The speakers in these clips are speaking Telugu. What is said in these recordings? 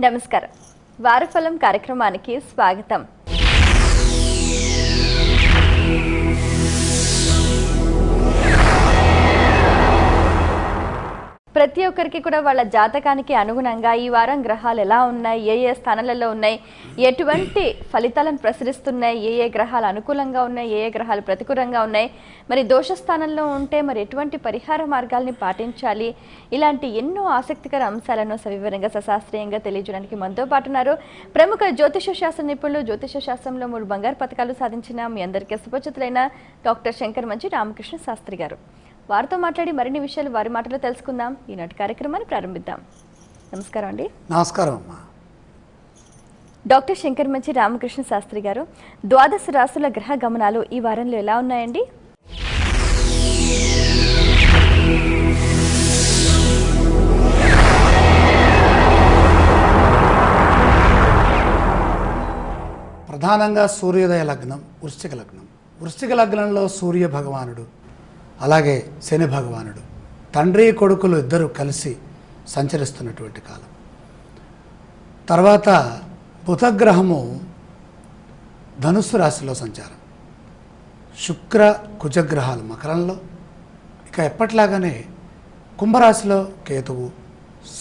నమస్కారం. వారఫలం కార్యక్రమానికి స్వాగతం. ప్రతి ఒక్కరికి కూడా వాళ్ళ జాతకానికి అనుగుణంగా ఈ వారం గ్రహాలు ఎలా ఉన్నాయి, ఏ ఏ స్థానాలలో ఉన్నాయి, ఎటువంటి ఫలితాలను ప్రసరిస్తున్నాయి, ఏ ఏ గ్రహాలు అనుకూలంగా ఉన్నాయి, ఏ ఏ గ్రహాలు ప్రతికూలంగా ఉన్నాయి, మరి దోష స్థానంలో ఉంటే మరి ఎటువంటి పరిహార మార్గాల్ని పాటించాలి, ఇలాంటి ఎన్నో ఆసక్తికర అంశాలను సవివరంగా సశాస్త్రీయంగా తెలియజేయడానికి మనతో పాటు ఉన్నారు ప్రముఖ జ్యోతిష శాస్త్ర నిపుణులు, జ్యోతిష శాస్త్రంలో 3 బంగారు పథకాలు సాధించిన మీ అందరికీ సుపరిచితులైన డాక్టర్ శంకర్ మంచి రామకృష్ణ శాస్త్రి గారు. వారితో మాట్లాడి మరిన్ని విషయాలు వారి మాటలో తెలుసుకుందాం. ఈనాటి కార్యక్రమాన్ని ప్రారంభిద్దాం. నమస్కారం అండి. నమస్కారం అమ్మా. డాక్టర్ శంకర్ మంచి రామకృష్ణ శాస్త్రి గారు, ద్వాదశ రాశుల గ్రహ గమనాలు ఈ వారంలో ఎలా ఉన్నాయండి? ప్రధానంగా సూర్యోదయ లగ్నం వృశ్చిక లగ్నం. వృశ్చిక లగ్నంలో సూర్య భగవానుడు అలాగే శని భగవానుడు తండ్రి కొడుకులు ఇద్దరు కలిసి సంచరిస్తున్నటువంటి కాలం. తర్వాత బుధగ్రహము ధనుస్సు రాశిలో సంచారం, శుక్ర కుజగ్రహాలు మకరంలో, ఇక ఎప్పట్లాగానే కుంభరాశిలో కేతువు,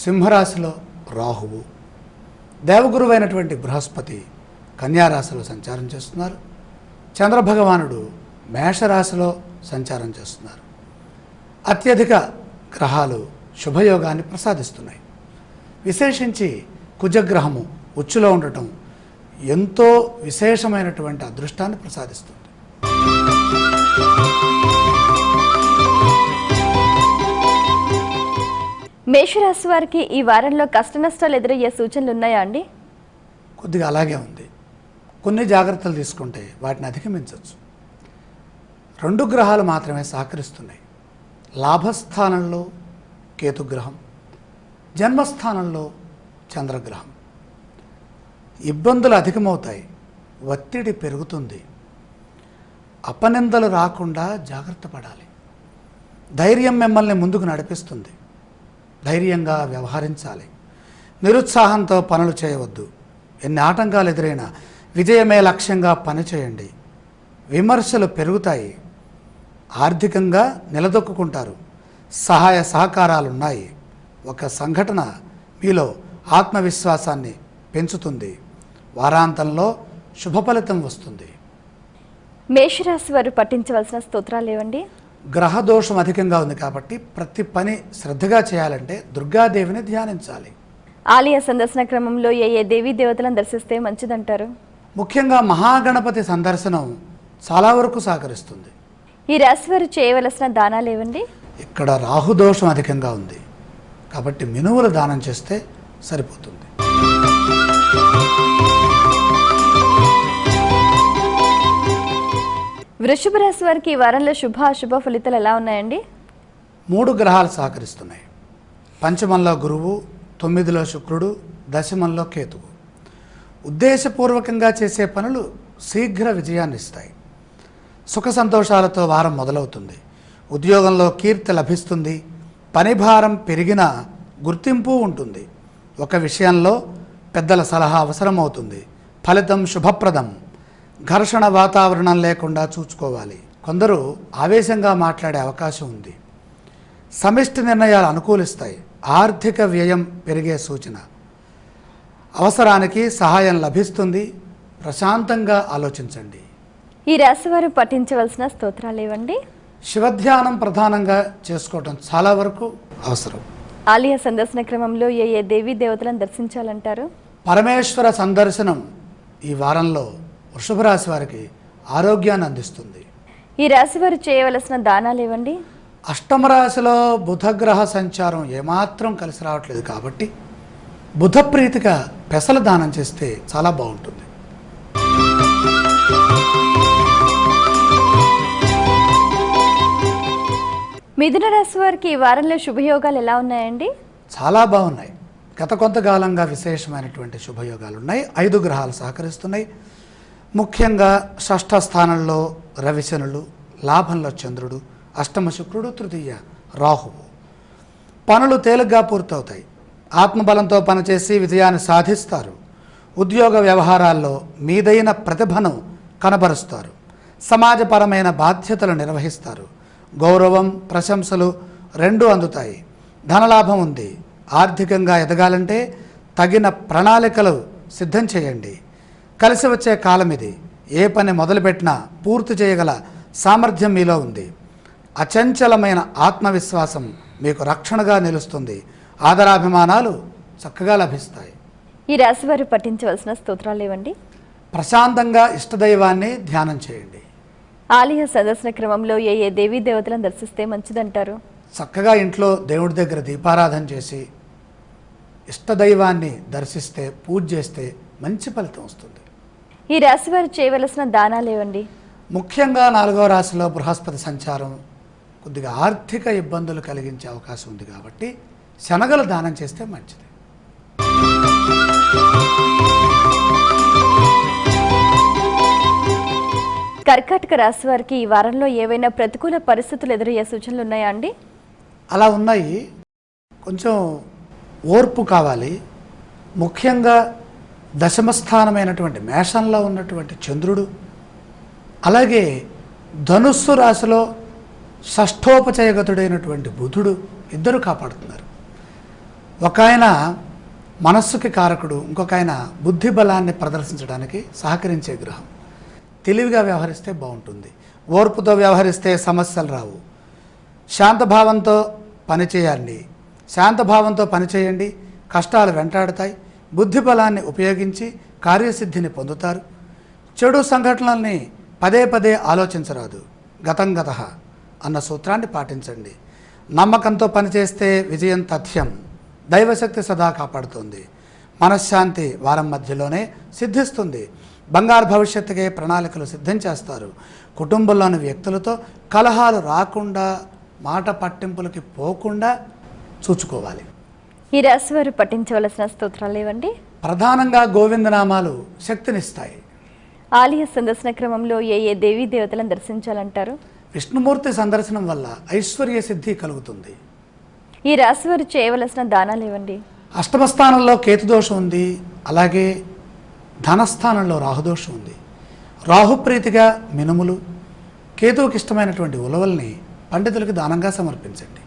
సింహరాశిలో రాహువు, దేవగురువైనటువంటి బృహస్పతి కన్యారాశిలో సంచారం చేస్తున్నారు. చంద్రభగవానుడు మేషరాశిలో సంచారం చేస్తున్నారు. అత్యధిక గ్రహాలు శుభయోగాన్ని ప్రసాదిస్తున్నాయి. విశేషించి కుజగ్రహము ఉచ్చులో ఉండటం ఎంతో విశేషమైనటువంటి అదృష్టాన్ని ప్రసాదిస్తుంది. మేషరాశి వారికి ఈ వారంలో కష్ట నష్టాలు ఎదురయ్యే సూచనలు ఉన్నాయా అండి? కొద్దిగా అలాగే ఉంది. కొన్ని జాగ్రత్తలు తీసుకుంటే వాటిని అధిగమించవచ్చు. 2 గ్రహాలు మాత్రమే సహకరిస్తున్నాయి. లాభస్థానంలో కేతుగ్రహం, జన్మస్థానంలో చంద్రగ్రహం. ఇబ్బందులు అధికమవుతాయి, ఒత్తిడి పెరుగుతుంది, అపనిందలు రాకుండా జాగ్రత్త పడాలి. ధైర్యం మిమ్మల్ని ముందుకు నడిపిస్తుంది, ధైర్యంగా వ్యవహరించాలి. నిరుత్సాహంతో పనులు చేయవద్దు. ఎన్ని ఆటంకాలు ఎదురైనా విజయమే లక్ష్యంగా పనిచేయండి. విమర్శలు పెరుగుతాయి, ఆర్థికంగా నిలదొక్కుంటారు, సహాయ సహకారాలున్నాయి. ఒక సంఘటన మీలో ఆత్మవిశ్వాసాన్ని పెంచుతుంది. వారాంతంలో శుభ ఫలితం వస్తుంది. మేషరాశి వారు పఠించవలసిన స్తోత్రాలు ఏవండి? గ్రహ దోషం అధికంగా ఉంది కాబట్టి ప్రతి పని శ్రద్ధగా చేయాలంటే దుర్గాదేవిని ధ్యానించాలి. ఆలయ సందర్శన క్రమంలో ఏ ఏ దేవీ దేవతలను దర్శిస్తే మంచిదంటారు? ముఖ్యంగా మహాగణపతి సందర్శనం చాలా వరకు సహకరిస్తుంది. ఈ రాశి వారు చేయవలసిన దానాలు ఏవండి? ఇక్కడ రాహుదోషం అధికంగా ఉంది కాబట్టి మినువులు దానం చేస్తే సరిపోతుంది. వృషభ రాశి వారికి ఈ వారంలో శుభ అశుభ ఫలితాలు ఎలా ఉన్నాయండి? 3 గ్రహాలు సహకరిస్తున్నాయి. పంచమంలో గురువు, 9లో శుక్రుడు, దశమంలో కేతువు. ఉద్దేశపూర్వకంగా చేసే పనులు శీఘ్ర విజయాన్ని ఇస్తాయి. సుఖ సంతోషాలతో వారం మొదలవుతుంది. ఉద్యోగంలో కీర్తి లభిస్తుంది. పనిభారం పెరిగినా గుర్తింపు ఉంటుంది. ఒక విషయంలో పెద్దల సలహా అవసరమవుతుంది. ఫలితం శుభప్రదం. ఘర్షణ వాతావరణం లేకుండా చూసుకోవాలి. కొందరు ఆవేశంగా మాట్లాడే అవకాశం ఉంది. సమిష్టి నిర్ణయాలు అనుకూలిస్తాయి. ఆర్థిక వ్యయం పెరిగే సూచన. అవసరానికి సహాయం లభిస్తుంది. ప్రశాంతంగా ఆలోచించండి. ఈ రాశి వారు పఠించవలసిన స్తోత్రాలు ఏవండి? శివధ్యానం ప్రధానంగా చేసుకోవటం చాలా వరకు అవసరం. ఆలయ సందర్శన క్రమంలో ఏ ఏ దేవీ దేవతలను దర్శించాలంటారు? పరమేశ్వర సందర్శనం ఈ వారంలో వృషభ రాశి వారికి ఆరోగ్యాన్ని అందిస్తుంది. ఈ రాశి వారు చేయవలసిన దానాలు ఏవండి? అష్టమ రాశిలో బుధగ్రహ సంచారం ఏమాత్రం కలిసి రావట్లేదు కాబట్టి బుధ ప్రీతిగా పెసల దానం చేస్తే చాలా బాగుంటుంది. మిథున రాశి వారికి ఈ వారంలో శుభయోగాలు ఎలా ఉన్నాయండి? చాలా బాగున్నాయి. గత కొంతకాలంగా విశేషమైనటువంటి శుభయోగాలు ఉన్నాయి. 5 గ్రహాలు సహకరిస్తున్నాయి. ముఖ్యంగా షష్ఠ స్థానంలో రవిశనులు, లాభంలో చంద్రుడు, అష్టమ శుక్రుడు, తృతీయ రాహువు. పనులు తేలిగ్గా పూర్తవుతాయి. ఆత్మబలంతో పనిచేసి విజయాన్ని సాధిస్తారు. ఉద్యోగ వ్యవహారాల్లో మీదైన ప్రతిభను కనబరుస్తారు. సమాజపరమైన బాధ్యతలు నిర్వహిస్తారు. గౌరవం, ప్రశంసలు రెండూ అందుతాయి. ధనలాభం ఉంది. ఆర్థికంగా ఎదగాలంటే తగిన ప్రణాళికలు సిద్ధం చేయండి. కలిసి వచ్చే కాలం ఇది. ఏ పని మొదలుపెట్టినా పూర్తి చేయగల సామర్థ్యం మీలో ఉంది. అచంచలమైన ఆత్మవిశ్వాసం మీకు రక్షణగా నిలుస్తుంది. ఆదరాభిమానాలు చక్కగా లభిస్తాయి. ఈ రాశి వారు పఠించవలసిన స్తోత్రాలు ఏవండి? ప్రశాంతంగా ఇష్టదైవాన్ని ధ్యానం చేయండి. ఆలయ సందర్శన క్రమంలో ఏ దేవీ దేవతలను దర్శిస్తే మంచిదంటారు? చక్కగా ఇంట్లో దేవుడి దగ్గర దీపారాధన చేసి ఇష్టదైవాన్ని దర్శిస్తే, పూజ చేస్తే మంచి ఫలితం వస్తుంది. ఈ రాశి వారు చేయవలసిన దానాలు ఏవండి? ముఖ్యంగా 4వ రాశిలో బృహస్పతి సంచారం కొద్దిగా ఆర్థిక ఇబ్బందులు కలిగించే అవకాశం ఉంది కాబట్టి శనగలు దానం చేస్తే మంచిది. కర్కాటక రాశి వారికి ఈ వారంలో ఏవైనా ప్రతికూల పరిస్థితులు ఎదురయ్యే సూచనలు ఉన్నాయా అండి? అలా ఉన్నాయి. కొంచెం ఓర్పు కావాలి. ముఖ్యంగా దశమస్థానమైనటువంటి మేషంలో ఉన్నటువంటి చంద్రుడు, అలాగే ధనుస్సు రాశిలో షష్ఠోపచయగతుడైనటువంటి బుధుడు ఇద్దరు కాపాడుతున్నారు. ఒక ఆయన మనస్సుకి కారకుడు, ఇంకొక ఆయన బుద్ధి బలాన్ని ప్రదర్శించడానికి సహకరించే గ్రహం. తెలివిగా వ్యవహరిస్తే బాగుంటుంది. ఓర్పుతో వ్యవహరిస్తే సమస్యలు రావు. శాంతభావంతో పనిచేయండి. శాంతభావంతో పనిచేయండి. కష్టాలు వెంటాడుతాయి. బుద్ధి బలాన్ని ఉపయోగించి కార్యసిద్ధిని పొందుతారు. చెడు సంఘటనల్ని పదే పదే ఆలోచించరాదు. గతం గతః అన్న సూత్రాన్ని పాటించండి. నమ్మకంతో పనిచేస్తే విజయం తథ్యం. దైవశక్తి సదా కాపాడుతుంది. మనశ్శాంతి వారం మధ్యలోనే సిద్ధిస్తుంది. బంగారు భవిష్యత్తుకే ప్రణాళికలు సిద్ధం చేస్తారు. కుటుంబంలోని వ్యక్తులతో కలహాలు రాకుండా, మాట పట్టింపులకి పోకుండా చూసుకోవాలి. ఈ రాశి వారు పఠించవలసిన స్తోత్రాలు ఏవండి? ప్రధానంగా గోవిందనామాలు శక్తినిస్తాయి. ఆలయ సందర్శన క్రమంలో ఏ దేవీ దేవతలను దర్శించాలంటారు? విష్ణుమూర్తి సందర్శనం వల్ల ఐశ్వర్య సిద్ధి కలుగుతుంది. ఈ రాశి వారు చేయవలసిన దానాలు ఏవండి? అష్టమస్థానంలో కేతుదోషం ఉంది. అలాగే ధనస్థానంలో రాహుదోషం ఉంది. రాహుప్రీతిగా మినుములు, కేతువుకి ఇష్టమైనటువంటి ఉలవల్ని పండితులకు దానంగా సమర్పించండి.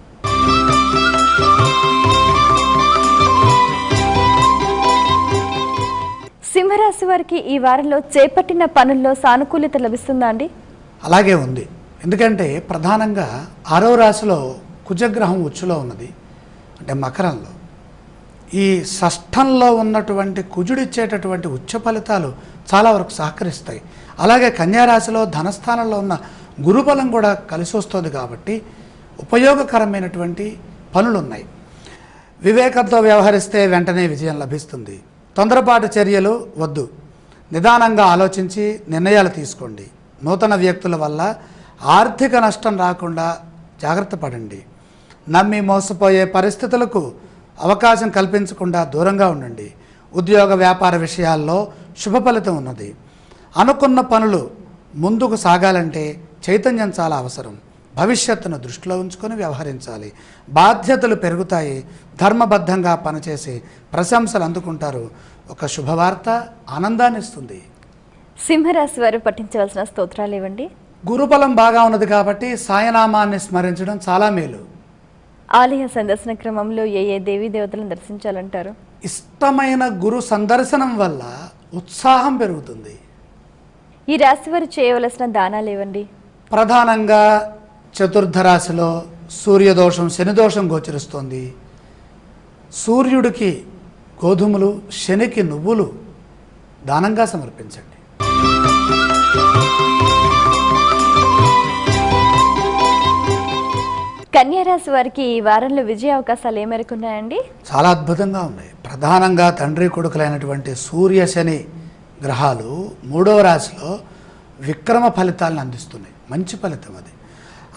సింహరాశి వారికి ఈ వారంలో చేపట్టిన పనుల్లో సానుకూలత లభిస్తుందా అండి? అలాగే ఉంది. ఎందుకంటే ప్రధానంగా 6వ రాశిలో కుజగ్రహం ఉచ్చులో ఉన్నది, అంటే మకరంలో. ఈ షష్ఠంలో ఉన్నటువంటి కుజుడిచ్చేటటువంటి ఉచ్చ ఫలితాలు చాలా వరకు సహకరిస్తాయి. అలాగే కన్యారాశిలో ధనస్థానంలో ఉన్న గురుబలం కూడా కలిసి వస్తుంది కాబట్టి ఉపయోగకరమైనటువంటి పనులు ఉన్నాయి. వివేకంతో వ్యవహరిస్తే వెంటనే విజయం లభిస్తుంది. తొందరపాటు చర్యలు వద్దు. నిదానంగా ఆలోచించి నిర్ణయాలు తీసుకోండి. నూతన వ్యక్తుల వల్ల ఆర్థిక నష్టం రాకుండా జాగ్రత్త పడండి. నమ్మి మోసపోయే పరిస్థితులకు అవకాశం కల్పించకుండా దూరంగా ఉండండి. ఉద్యోగ వ్యాపార విషయాల్లో శుభ ఫలితం ఉన్నది. అనుకున్న పనులు ముందుకు సాగాలంటే చైతన్యం చాలా అవసరం. భవిష్యత్తును దృష్టిలో ఉంచుకొని వ్యవహరించాలి. బాధ్యతలు పెరుగుతాయి. ధర్మబద్ధంగా పనిచేసి ప్రశంసలు అందుకుంటారు. ఒక శుభవార్త ఆనందాన్ని ఇస్తుంది. సింహరాశి వారు పఠించవలసిన స్తోత్రాలు ఏవండి? గురుబలం బాగా ఉన్నది కాబట్టి సాయనామాన్ని స్మరించడం చాలా మేలు. ఆలయ సందర్శన క్రమంలో ఏ దేవీ దేవతలను దర్శించాలంటారు? ఇష్టమైన గురు సందర్శనం వల్ల ఉత్సాహం పెరుగుతుంది. ఈ రాశి వారు చేయవలసిన దానాలు ఏవండి? ప్రధానంగా చతుర్థ రాశిలో సూర్యదోషం, శనిదోషం గోచరిస్తోంది. సూర్యుడికి గోధుమలు, శనికి నువ్వులు దానంగా సమర్పించండి. కన్యారాశి వారికి ఈ వారంలో విజయ అవకాశాలు ఏ మేరకు ఉన్నాయండి? చాలా అద్భుతంగా ఉన్నాయి. ప్రధానంగా తండ్రి కొడుకులైనటువంటి సూర్య శని గ్రహాలు 3వ రాశిలో విక్రమ ఫలితాలను అందిస్తున్నాయి. మంచి ఫలితం అది.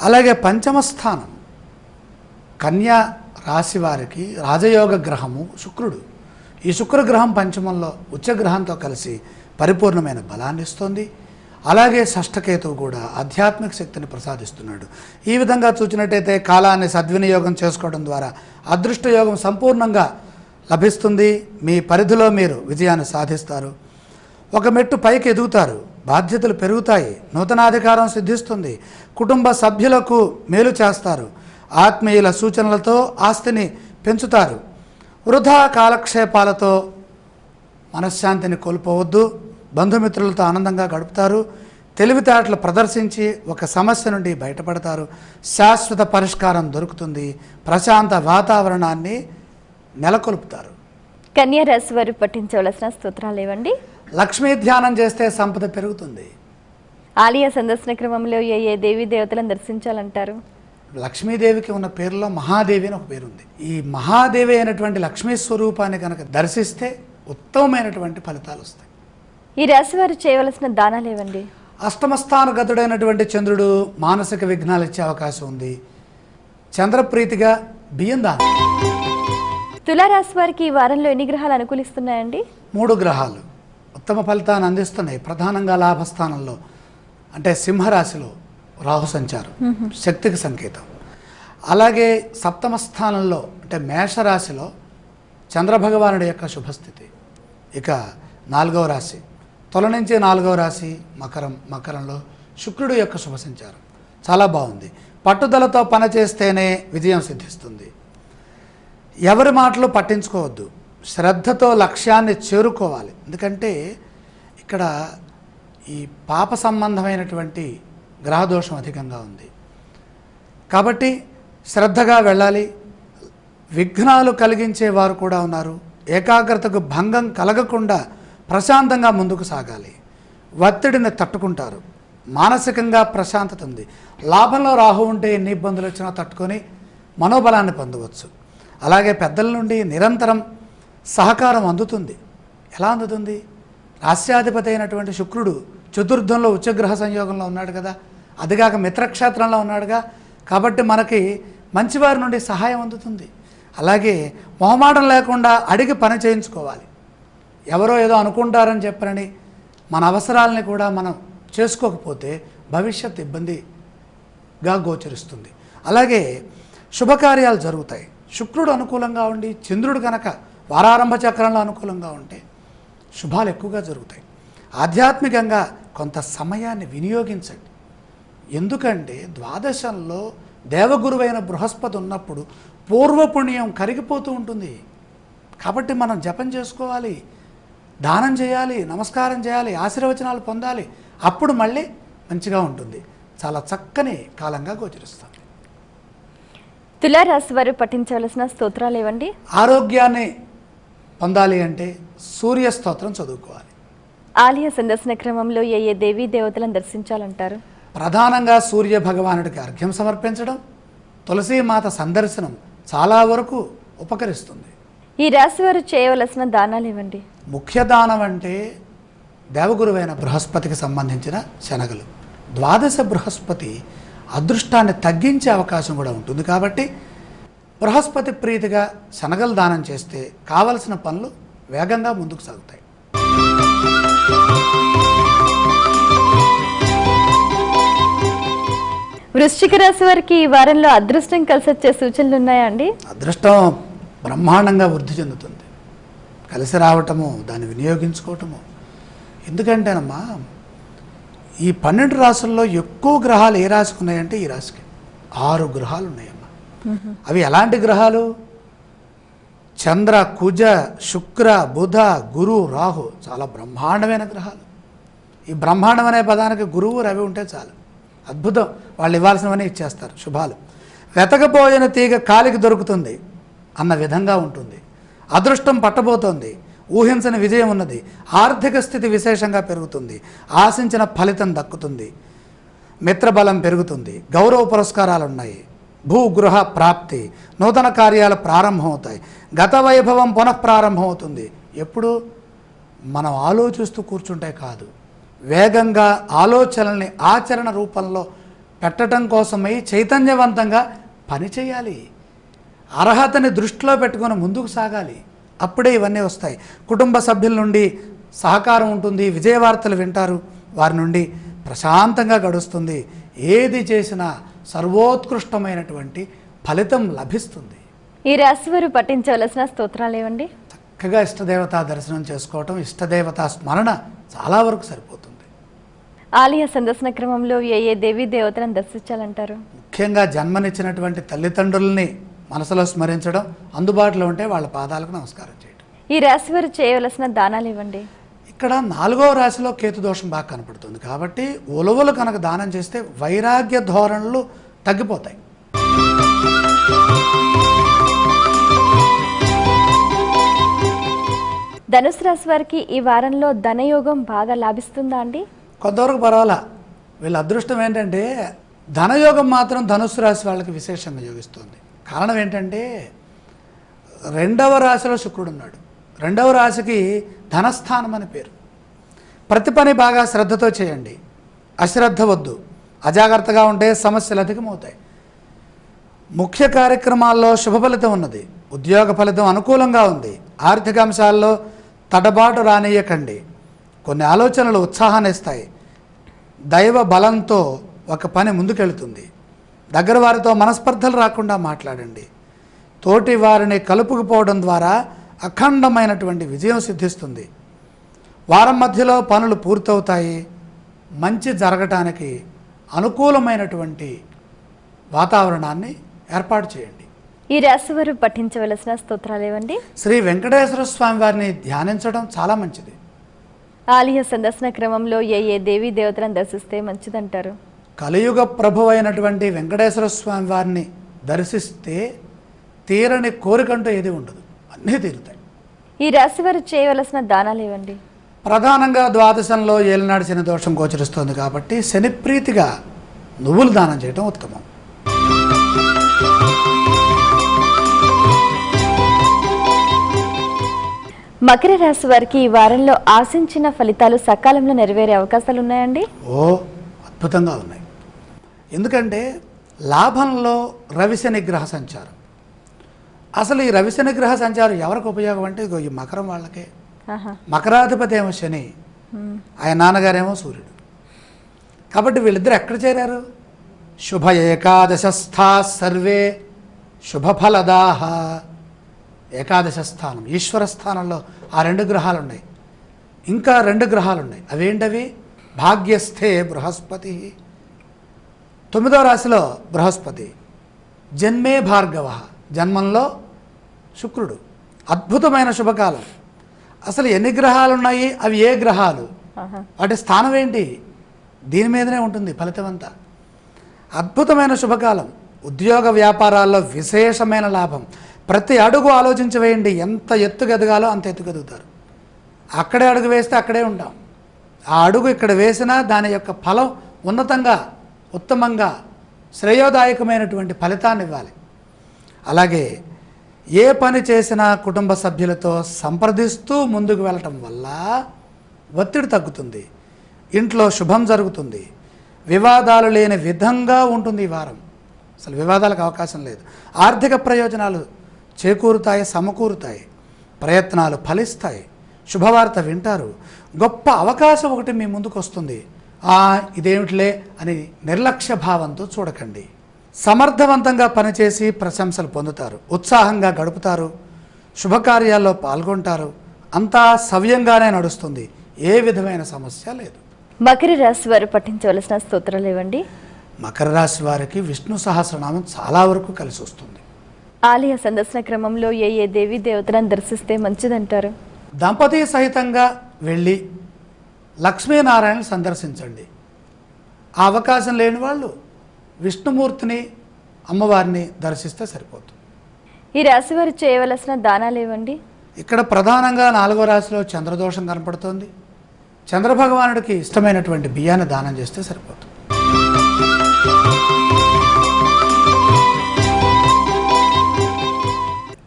అలాగే పంచమ స్థానం కన్యా రాశి వారికి రాజయోగ గ్రహము శుక్రుడు. ఈ శుక్రగ్రహం పంచమంలో ఉచ్చగ్రహంతో కలిసి పరిపూర్ణమైన బలాన్ని ఇస్తుంది. అలాగే షష్ఠకేతువు కూడా ఆధ్యాత్మిక శక్తిని ప్రసాదిస్తున్నాడు. ఈ విధంగా చూసినట్టయితే కాలాన్ని సద్వినియోగం చేసుకోవడం ద్వారా అదృష్టయోగం సంపూర్ణంగా లభిస్తుంది. మీ పరిధిలో మీరు విజయాన్ని సాధిస్తారు. ఒక మెట్టు పైకి ఎదుగుతారు. బాధ్యతలు పెరుగుతాయి. నూతనాధికారం సిద్ధిస్తుంది. కుటుంబ సభ్యులకు మేలు చేస్తారు. ఆత్మీయుల సూచనలతో ఆస్తిని పెంచుతారు. వృధా కాలక్షేపాలతో మనశ్శాంతిని కోల్పోవద్దు. బంధుమిత్రులతో ఆనందంగా గడుపుతారు. తెలివితేటలు ప్రదర్శించి ఒక సమస్య నుండి బయటపడతారు. శాశ్వత పరిష్కారం దొరుకుతుంది. ప్రశాంత వాతావరణాన్ని నెలకొల్పుతారు. కన్యా రాశి వారు పఠించవలసిన స్తోత్రాలు ఏవండి? లక్ష్మీ ధ్యానం చేస్తే సంపద పెరుగుతుంది. ఆలయ సందర్శన క్రమంలో ఏ దేవీ దేవతలను దర్శించాలంటారు? లక్ష్మీదేవికి ఉన్న పేరులో మహాదేవి అని ఒక పేరు ఉంది. ఈ మహాదేవి అయినటువంటి లక్ష్మీ స్వరూపాన్ని కనుక దర్శిస్తే ఉత్తమమైనటువంటి ఫలితాలు వస్తాయి. ఈ రాశి వారు చేయవలసిన దానాలు ఏవండి? అష్టమస్థానగతుడైనటువంటి చంద్రుడు మానసిక విఘ్నాలు ఇచ్చే అవకాశం ఉంది. చంద్రప్రీతిగా బియ్యం దానం. తులారాశి వారికి ఈ వారంలో ఎన్ని గ్రహాలు అనుకూలిస్తున్నాయండి? 3 గ్రహాలు ఉత్తమ ఫలితాన్ని అందిస్తున్నాయి. ప్రధానంగా లాభస్థానంలో అంటే సింహరాశిలో రాహు సంచారం శక్తికి సంకేతం. అలాగే సప్తమ స్థానంలో అంటే మేషరాశిలో చంద్రభగవానుడి యొక్క శుభస్థితి. ఇక 4వ రాశి తొల నుంచి 4వ రాశి మకరంలో శుక్రుడు యొక్క శుభ సంచారం చాలా బాగుంది. పట్టుదలతో పనిచేస్తేనే విజయం సిద్ధిస్తుంది. ఎవరి మాటలు పట్టించుకోవద్దు. శ్రద్ధతో లక్ష్యాన్ని చేరుకోవాలి. ఎందుకంటే ఇక్కడ ఈ పాప సంబంధమైనటువంటి గ్రహదోషం అధికంగా ఉంది కాబట్టి శ్రద్ధగా వెళ్ళాలి. విఘ్నాలు కలిగించే వారు కూడా ఉన్నారు. ఏకాగ్రతకు భంగం కలగకుండా ప్రశాంతంగా ముందుకు సాగాలి. ఒత్తిడిని తట్టుకుంటారు. మానసికంగా ప్రశాంతత ఉంది. లాభంలో రాహు ఉంటే ఎన్ని ఇబ్బందులు వచ్చినా తట్టుకొని మనోబలాన్ని పొందవచ్చు. అలాగే పెద్దల నుండి నిరంతరం సహకారం అందుతుంది. ఎలా అందుతుంది? రాస్యాధిపతి అయినటువంటి శుక్రుడు చతుర్థంలో ఉచ్చగ్రహ సంయోగంలో ఉన్నాడు కదా, అదిగాక మిత్రక్షేత్రంలో ఉన్నాడుగా, కాబట్టి మనకి మంచివారి నుండి సహాయం అందుతుంది. అలాగే మొహమాటం లేకుండా అడిగి పని చేయించుకోవాలి. ఎవరో ఏదో అనుకుంటారని చెప్పని మన అవసరాలని కూడా మనం చేసుకోకపోతే భవిష్యత్ ఇబ్బందిగా గోచరిస్తుంది. అలాగే శుభకార్యాలు జరుగుతాయి. శుక్రుడు అనుకూలంగా ఉండి చంద్రుడు కనుక వారారంభ చక్రంలో అనుకూలంగా ఉంటే శుభాలు ఎక్కువగా జరుగుతాయి. ఆధ్యాత్మికంగా కొంత సమయాన్ని వినియోగించండి. ఎందుకంటే ద్వాదశంలో దేవగురువైన బృహస్పతి ఉన్నప్పుడు పూర్వపుణ్యం కరిగిపోతూ ఉంటుంది. కాబట్టి మనం జపం చేసుకోవాలి, దానం చేయాలి, నమస్కారం చేయాలి, ఆశీర్వచనాలు పొందాలి. అప్పుడు మళ్ళీ మంచిగా ఉంటుంది. చాలా చక్కని కాలంగా గోచరిస్తుంది. తులారాశి వారు పఠించవలసిన స్తోత్రాలు ఏవండి? ఆరోగ్యాన్ని పొందాలి అంటే సూర్య స్తోత్రం చదువుకోవాలి. ఆలయ సందర్శన క్రమంలో ఏ దేవీ దేవతలను దర్శించాలంటారు? ప్రధానంగా సూర్య భగవానుడికి అర్ఘ్యం సమర్పించడం, తులసీమాత సందర్శనం చాలా వరకు ఉపకరిస్తుంది. ఈ రాశి వారు చేయవలసిన దానాలు ఏవండి? ముఖ్య దానం అంటే దేవగురువైన బృహస్పతికి సంబంధించిన శనగలు. ద్వాదశ బృహస్పతి అదృష్టాన్ని తగ్గించే అవకాశం కూడా ఉంటుంది కాబట్టి బృహస్పతి ప్రీతిగా శనగలు దానం చేస్తే కావలసిన పనులు వేగంగా ముందుకు సాగుతాయి. వృశ్చిక రాశి వారికి ఈ వారంలో అదృష్టం కలిసి వచ్చే సూచనలు ఉన్నాయా అండి? అదృష్టం బ్రహ్మాండంగా వృద్ధి చెందుతుంది. కలిసి రావటము, దాన్ని వినియోగించుకోవటము. ఎందుకంటేనమ్మా ఈ 12 రాశుల్లో ఎక్కువ గ్రహాలు ఏ రాశికి ఉన్నాయంటే ఈ రాశికి 6 గ్రహాలు ఉన్నాయమ్మా. అవి ఎలాంటి గ్రహాలు? చంద్ర, కుజ, శుక్ర, బుధ, గురు, రాహు. చాలా బ్రహ్మాండమైన గ్రహాలు. ఈ బ్రహ్మాండం అనే పదానికి గురువు, రవి ఉంటే చాలు, అద్భుతం. వాళ్ళు ఇవ్వాల్సినవన్నీ ఇచ్చేస్తారు. శుభాలు. వెతకపోయిన తీగ కాలికి దొరుకుతుంది అన్న విధంగా ఉంటుంది. అదృష్టం పట్టబోతోంది. ఊహించని విజయం ఉన్నది. ఆర్థిక స్థితి విశేషంగా పెరుగుతుంది. ఆశించిన ఫలితం దక్కుతుంది. మిత్రబలం పెరుగుతుంది. గౌరవ పురస్కారాలు ఉన్నాయి. భూగృహ ప్రాప్తి, నూతన కార్యాలు ప్రారంభమవుతాయి. గత వైభవం పునఃప్రారంభమవుతుంది. ఎప్పుడు మనం ఆలోచిస్తూ కూర్చుంటే కాదు, వేగంగా ఆలోచనల్ని ఆచరణ రూపంలో పెట్టడం కోసమై చైతన్యవంతంగా పనిచేయాలి. అర్హతని దృష్టిలో పెట్టుకొని ముందుకు సాగాలి. అప్పుడే ఇవన్నీ వస్తాయి. కుటుంబ సభ్యుల నుండి సహకారం ఉంటుంది, విజయవార్తలు వింటారు, వారి నుండి ప్రశాంతంగా గడుస్తుంది. ఏది చేసినా సర్వోత్కృష్టమైనటువంటి ఫలితం లభిస్తుంది. ఈ రాశి వారు పఠించవలసిన స్తోత్రాలు ఏవండి? చక్కగా ఇష్టదేవతా దర్శనం చేసుకోవటం, ఇష్టదేవతా స్మరణ చాలా వరకు సరిపోతుంది. ఆలయ సందర్శన క్రమంలో ఏ దేవీ దేవతలను దర్శించాలంటారు? ముఖ్యంగా జన్మనిచ్చినటువంటి తల్లిదండ్రుల్ని మనసులో స్మరించడం, అందుబాటులో ఉంటే వాళ్ళ పాదాలకు నమస్కారం చేయడం. ఈ రాశి వారు చేయవలసిన దానాలు ఇవ్వండి. ఇక్కడ 4వ రాశిలో కేతు దోషం బాగా కనపడుతుంది కాబట్టి ఉలవలు కనుక దానం చేస్తే వైరాగ్య ధోరణులు తగ్గిపోతాయి. ధనుసు రాశి వారికి ఈ వారంలో ధనయోగం బాగా లాభిస్తుందా అండి? కొంతవరకు పర్వాలా. వీళ్ళ అదృష్టం ఏంటంటే ధనయోగం మాత్రం ధనుసు రాశి వాళ్ళకి విశేషంగా యోగిస్తుంది. కారణం ఏంటంటే 2వ రాశిలో శుక్రుడు ఉన్నాడు. 2వ రాశికి ధనస్థానం అని పేరు. ప్రతి పని బాగా శ్రద్ధతో చేయండి, అశ్రద్ధ వద్దు. అజాగ్రత్తగా ఉంటే సమస్యలు అధికమవుతాయి. ముఖ్య కార్యక్రమాల్లో శుభ ఫలితం ఉన్నది, ఉద్యోగ ఫలితం అనుకూలంగా ఉంది. ఆర్థిక అంశాల్లో తడబాటు రానియకండి. కొన్ని ఆలోచనలు ఉత్సాహాన్ని ఇస్తాయి. దైవ బలంతో ఒక పని ముందుకెళ్తుంది. దగ్గర వారితో మనస్పర్ధలు రాకుండా మాట్లాడండి. తోటి వారిని కలుపుకుపోవడం ద్వారా అఖండమైనటువంటి విజయం సిద్ధిస్తుంది. వారం మధ్యలో పనులు పూర్తవుతాయి. మంచి జరగటానికి అనుకూలమైనటువంటి వాతావరణాన్ని ఏర్పాటు చేయండి. ఈ రాశి వారు పఠించవలసిన స్తోత్రాలు ఏవండి? శ్రీ వెంకటేశ్వర స్వామి వారిని ధ్యానించడం చాలా మంచిది. ఆలయ సందర్శన క్రమంలో ఏ దేవీ దేవతలను దర్శిస్తే మంచిదంటారు? కలియుగ ప్రభు అయినటువంటి వెంకటేశ్వర స్వామి వారిని దర్శిస్తే తీరని కోరికంటూ ఏది ఉండదు, అన్నీ తీరుతాయి. ఈ రాశి వారు చేయవలసిన దానాలు ఏవండి? ప్రధానంగా ద్వాదశంలో ఏలినాడు శని దోషం గోచరిస్తోంది కాబట్టి శనిప్రీతిగా నువ్వులు దానం చేయడం ఉత్తమం. మకర రాశి వారికి ఈ వారంలో ఆశించిన ఫలితాలు సకాలంలో నెరవేరే అవకాశాలు ఉన్నాయండి? అద్భుతంగా ఉన్నాయి. ఎందుకంటే లాభంలో రవిశని గ్రహ సంచారం. అసలు ఈ రవిశని గ్రహ సంచారం ఎవరికి ఉపయోగం అంటే ఇగో ఈ మకరం వాళ్ళకే. మకరాధిపతి ఏమో శని, ఆయన నాన్నగారేమో సూర్యుడు. కాబట్టి వీళ్ళిద్దరు ఎక్కడ చేరారు? శుభ ఏకాదశస్థా సర్వే శుభఫలదాహ. ఏకాదశ స్థానం, ఈశ్వర స్థానంలో ఆ 2 గ్రహాలు ఉన్నాయి. ఇంకా 2 గ్రహాలు ఉన్నాయి. అవేంటవి? భాగ్యస్థే బృహస్పతి, 9వ రాశిలో బృహస్పతి. జన్మే భార్గవ, జన్మంలో శుక్రుడు. అద్భుతమైన శుభకాలం. అసలు ఎన్ని గ్రహాలు ఉన్నాయి, అవి ఏ గ్రహాలు, వాటి స్థానం ఏంటి, దీని మీదనే ఉంటుంది ఫలితం అంతా. అద్భుతమైన శుభకాలం. ఉద్యోగ వ్యాపారాల్లో విశేషమైన లాభం. ప్రతి అడుగు ఆలోచించి వేయండి. ఎంత ఎత్తుకు ఎదగాలో అంత ఎత్తుకు ఎదుగుతారు. అక్కడే అడుగు వేస్తే అక్కడే ఉంటాం. ఆ అడుగు ఇక్కడ వేసినా దాని యొక్క ఫలం ఉన్నతంగా, ఉత్తమంగా, శ్రేయోదాయకమైనటువంటి ఫలితాన్ని ఇవ్వాలి. అలాగే ఏ పని చేసినా కుటుంబ సభ్యులతో సంప్రదిస్తూ ముందుకు వెళ్ళటం వల్ల ఒత్తిడి తగ్గుతుంది, ఇంట్లో శుభం జరుగుతుంది, వివాదాలు లేని విధంగా ఉంటుంది. ఈ వారం అసలు వివాదాలకు అవకాశం లేదు. ఆర్థిక ప్రయోజనాలు చేకూరుతాయి, సమకూరుతాయి, ప్రయత్నాలు ఫలిస్తాయి, శుభవార్త వింటారు. గొప్ప అవకాశం ఒకటి మీ ముందుకు వస్తుంది. ఇదేమిటిలే అని నిర్లక్ష్య భావంతో చూడకండి. సమర్థవంతంగా పనిచేసి ప్రశంసలు పొందుతారు, ఉత్సాహంగా గడుపుతారు, శుభకార్యాల్లో పాల్గొంటారు. అంతా సవ్యంగానే నడుస్తుంది, ఏ విధమైన సమస్య లేదు. మకర రాశి వారు పఠించవలసిన స్తోత్రాలు ఇవ్వండి. మకర రాశి వారికి విష్ణు సహస్రనామం చాలా వరకు కలిసి వస్తుంది. ఆలయ సందర్శన క్రమంలో ఏ దేవీ దేవతలను దర్శిస్తే మంచిదంటారు? దంపతి సహితంగా వెళ్ళి లక్ష్మీనారాయణ సందర్శించండి. ఆ అవకాశం లేని వాళ్ళు విష్ణుమూర్తిని, అమ్మవారిని దర్శిస్తే సరిపోతుంది. ఈ రాశి వారు చేయవలసిన దానాలు ఇవ్వండి. ఇక్కడ ప్రధానంగా 4వ రాశిలో చంద్రదోషం కనపడుతోంది. చంద్రభగవానుడికి ఇష్టమైనటువంటి బియ్యాన్ని దానం చేస్తే సరిపోతుంది.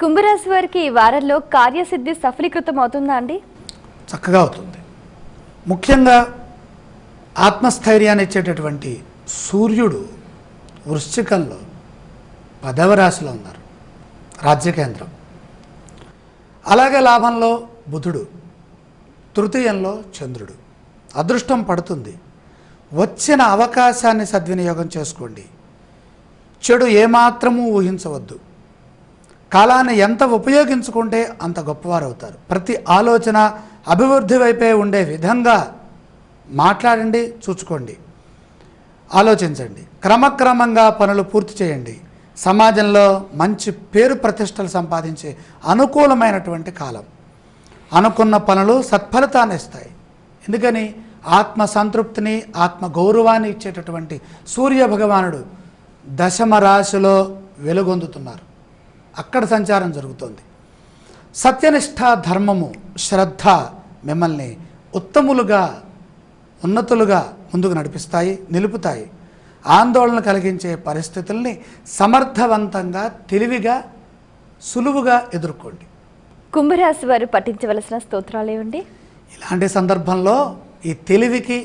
కుంభరాశి వారికి ఈ వారంలో కార్యసిద్ధి సఫలీకృతం అవుతుందా అండి? చక్కగా అవుతుంది. ముఖ్యంగా ఆత్మస్థైర్యాన్ని ఇచ్చేటటువంటి సూర్యుడు వృశ్చికంలో 10వ రాశిలో ఉన్నారు. రాజ్యకేంద్రం. అలాగే లాభంలో బుధుడు, తృతీయంలో చంద్రుడు. అదృష్టం పడుతుంది. వచ్చిన అవకాశాన్ని సద్వినియోగం చేసుకోండి. చెడు ఏమాత్రమూ ఊహించవద్దు. కాలాన్ని ఎంత ఉపయోగించుకుంటే అంత గొప్పవారు అవుతారు. ప్రతి ఆలోచన అభివృద్ధి వైపే ఉండే విధంగా మాట్లాడండి, చూచుకోండి, ఆలోచించండి. క్రమక్రమంగా పనులు పూర్తి చేయండి. సమాజంలో మంచి పేరు ప్రతిష్టలు సంపాదించే అనుకూలమైనటువంటి కాలం. అనుకున్న పనులు సత్ఫలితాన్ని ఇస్తాయి. ఎందుకని? ఆత్మ సంతృప్తిని, ఆత్మ గౌరవాన్ని ఇచ్చేటటువంటి సూర్య భగవానుడు దశమ రాశిలో వెలుగొందుతున్నారు. అక్కడ సంచారం జరుగుతోంది. సత్యనిష్ట, ధర్మము, శ్రద్ధ మిమ్మల్ని ఉత్తములుగా, ఉన్నతులుగా ముందుకు నడిపిస్తాయి, నిలుపుతాయి. ఆందోళన కలిగించే పరిస్థితుల్ని సమర్థవంతంగా, తెలివిగా, సులువుగా ఎదుర్కోండి. కుంభరాశి వారు పఠించవలసిన స్తోత్రాలు ఏమండి? ఇలాంటి సందర్భంలో ఈ తెలివికి,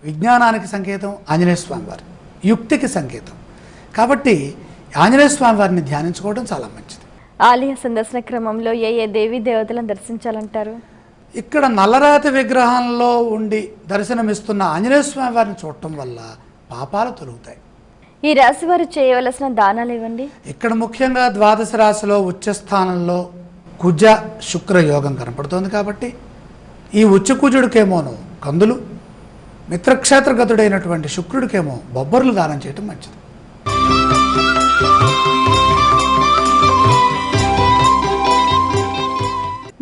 విజ్ఞానానికి సంకేతం ఆంజనేయ స్వామి వారు, యుక్తికి సంకేతం. కాబట్టి ఆంజనేయ స్వామి వారిని ధ్యానించుకోవడం చాలా మంచిది. ఆలయ సందర్శన క్రమంలో ఏ ఏ దేవీ దేవతలను దర్శించాలంటారు? ఇక్కడ నల్లరాతి విగ్రహంలో ఉండి దర్శనమిస్తున్న ఆంజనేయ స్వామి వారిని చూడటం వల్ల పాపాలు తొలుగుతాయి. ఈ రాశి వారు చేయవలసిన దానాలు ఏవండి? ఇక్కడ ముఖ్యంగా ద్వాదశ రాశిలో ఉచ్చస్థానంలో కుజ శుక్ర యోగం కనపడుతోంది. కాబట్టి ఈ ఉచ్చ కుజుడికేమోను కందులు, మిత్రక్షేత్రగతుడైనటువంటి శుక్రుడికేమో బొబ్బర్లు దానం చేయటం మంచిది.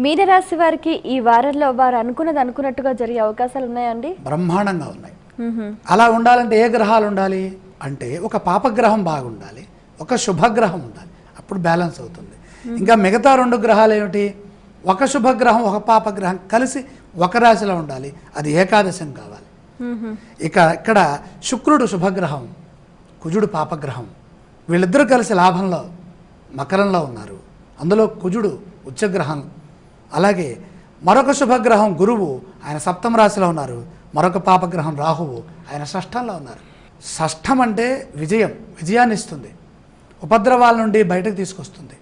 మీనరాశి వారికి ఈ వారంలో వారు అనుకున్నది అనుకున్నట్టుగా జరిగే అవకాశాలు ఉన్నాయండి? బ్రహ్మాండంగా ఉన్నాయి. అలా ఉండాలంటే ఏ గ్రహాలు ఉండాలి అంటే, ఒక పాపగ్రహం బాగుండాలి, ఒక శుభగ్రహం ఉండాలి. అప్పుడు బ్యాలెన్స్ అవుతుంది. ఇంకా మిగతా 2 గ్రహాలు ఏమిటి? ఒక శుభగ్రహం, ఒక పాపగ్రహం కలిసి ఒక రాశిలో ఉండాలి. అది ఏకాదశం కావాలి. ఇక్కడ శుక్రుడు శుభగ్రహం, కుజుడు పాపగ్రహం. వీళ్ళిద్దరూ కలిసి లాభంలో మకరంలో ఉన్నారు. అందులో కుజుడు ఉచ్చగ్రహం. అలాగే మరొక శుభగ్రహం గురువు, ఆయన సప్తమ రాశిలో ఉన్నారు. మరొక పాపగ్రహం రాహువు, ఆయన షష్ఠంలో ఉన్నారు. షష్ఠం అంటే విజయం, విజయాన్ని ఇస్తుంది, ఉపద్రవాల నుండి బయటకు తీసుకొస్తుంది.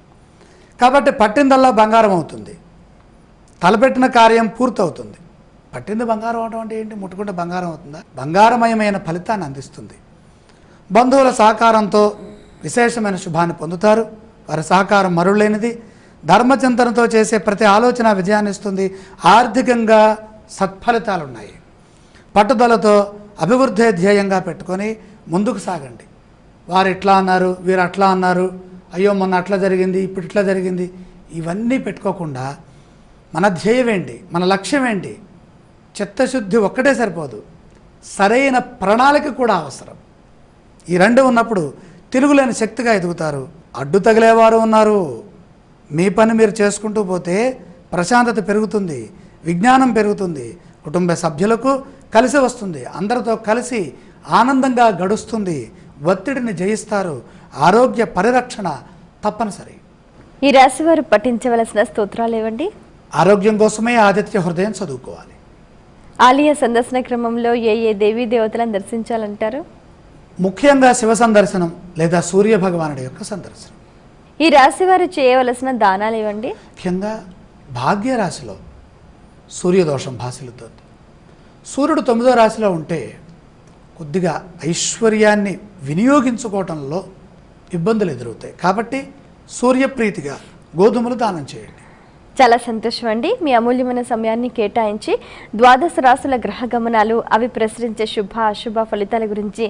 కాబట్టి పట్టిందల్లా బంగారం అవుతుంది. తలపెట్టిన కార్యం పూర్తవుతుంది. పట్టింది బంగారం అవడం అంటే ఏంటి? ముట్టుకుంటే బంగారం అవుతుందా? బంగారమయమైన ఫలితాన్ని అందిస్తుంది. బంధువుల సహకారంతో విశేషమైన శుభాన్ని పొందుతారు. వారి సహకారం మరులేనిది. ధర్మచింతనతో చేసే ప్రతి ఆలోచన విజయాన్ని ఇస్తుంది. ఆర్థికంగా సత్ఫలితాలు ఉన్నాయి. పట్టుదలతో అభివృద్ధి ధ్యేయంగా పెట్టుకొని ముందుకు సాగండి. వారు ఇట్లా అన్నారు, వీరు అట్లా అన్నారు, అయ్యో మొన్న అట్లా జరిగింది, ఇప్పుడు ఇట్లా జరిగింది, ఇవన్నీ పెట్టుకోకుండా మన ధ్యేయం ఏంటి, మన లక్ష్యం ఏంటి? చిత్తశుద్ధి ఒక్కటే సరిపోదు, సరైన ప్రణాళిక కూడా అవసరం. ఈ 2 ఉన్నప్పుడు తిరుగులేని శక్తిగా ఎదుగుతారు. అడ్డు తగిలేవారు ఉన్నారు. మీ పని మీరు చేసుకుంటూ పోతే ప్రశాంతత పెరుగుతుంది, విజ్ఞానం పెరుగుతుంది, కుటుంబ సభ్యులకు కలిసి వస్తుంది, అందరితో కలిసి ఆనందంగా గడుస్తుంది, ఒత్తిడిని జయిస్తారు, ఆరోగ్య పరిరక్షణ తప్పనిసరి. ఈ రాశి వారు పఠించవలసిన స్తోత్రాలు ఏవండి? ఆరోగ్యం కోసమే ఆదిత్య హృదయం చదువుకోవాలి. ఆలయ సందర్శన క్రమంలో ఏ ఏ దేవీ దేవతలను దర్శించాలంటారు? ముఖ్యంగా శివ సందర్శనం లేదా సూర్య భగవానుడి యొక్క సందర్శనం. ఈ రాశి వారు చేయవలసిన దానాలు ఏవండి? ముఖ్యంగా భాగ్యరాశిలో సూర్యదోషం భాసిల్లుతోంది. సూర్యుడు 9వ రాశిలో ఉంటే కొద్దిగా ఐశ్వర్యాన్ని వినియోగించుకోవటంలో ఇబ్బందులు ఎదురవుతాయి. కాబట్టి సూర్యప్రీతిగా గోధుమలు దానం చేయండి. చాలా సంతోషం అండి. మీ అమూల్యమైన సమయాన్ని కేటాయించి ద్వాదశ రాశుల గ్రహ గమనాలు, అవి ప్రసరించే శుభ అశుభ ఫలితాల గురించి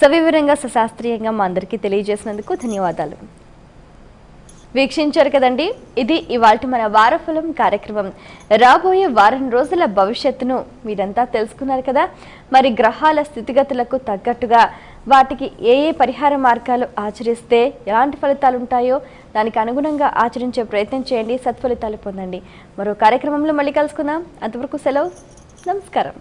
సవివరంగా, సశాస్త్రీయంగా మా అందరికీ తెలియజేసినందుకు ధన్యవాదాలు. వీక్షించారు కదండి, ఇది ఇవాల్టి మన వారఫలం కార్యక్రమం. రాబోయే వారం రోజుల భవిష్యత్తును మీరంతా తెలుసుకున్నారు కదా. మరి గ్రహాల స్థితిగతులకు తగ్గట్టుగా వాటికి ఏ ఏ పరిహార మార్గాలు ఆచరిస్తే ఎలాంటి ఫలితాలు ఉంటాయో దానికి అనుగుణంగా ఆచరించే ప్రయత్నం చేయండి, సత్ఫలితాలు పొందండి. మరో కార్యక్రమంలో మళ్ళీ కలుసుకుందాం. అంతవరకు సెలవు, నమస్కారం.